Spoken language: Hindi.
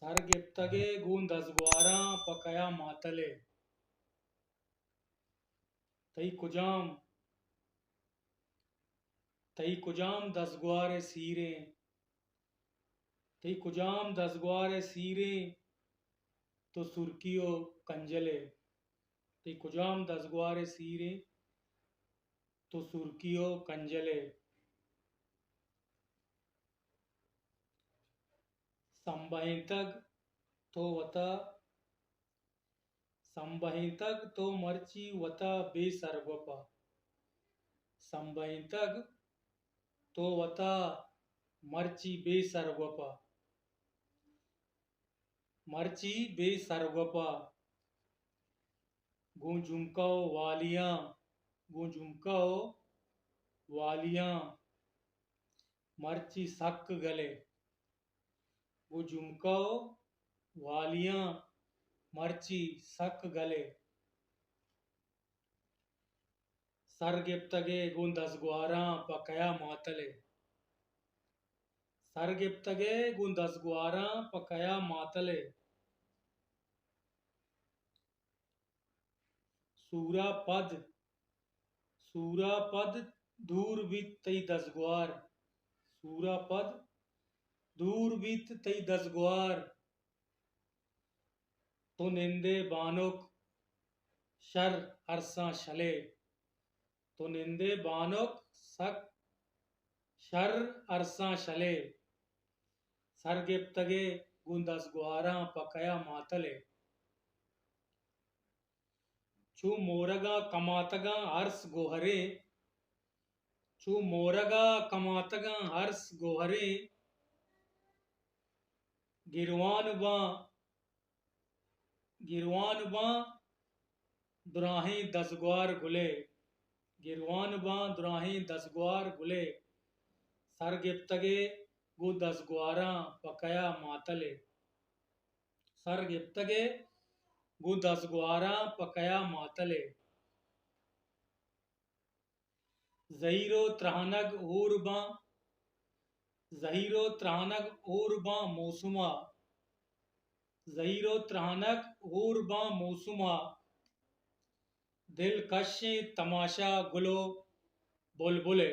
सरगिप्तगे गूं दसगुआरा पकया मातले तई कुजाम दसगुआरे सीरे तई कुजाम दसगुआरे सीरे तो सुर्कियो कंजले तई कुजाम दसगुआरे सीरे तो सुर्कियो कंजले संबहितग तो मर्ची वता बेसरगोपा संबहितग तो वता मर्ची बेसरगोपा गूं झुमकाओ वालियां मर्ची सक गले गूं झुमकाओ वालियां मर्ची सक गले सरगिप्तगे गूं दसगुआरा पकया मातले सरगिप्तगे गूं दसगुआरा पकया मातले सूरापद दूर बीत तई दसगुआर तो निंदे बानुक शर अरसा शले तो निंदे बानुक शर अरसा शले सरगिप्तगे गूं दसगुआरा पकया मातले चू मोरगा कमातगा हर्ष गोहरे गिरवान बा दुराहे दसगुआर गुले सरगिप्तगे गूं दसगुआरा पकया मातले सरगिप्तगे गूं दसगुआरा पकया मातले ज़हीरो त्राहनग ऊरबा मौसुमा दिलकश तमाशा गुलो बुलबुले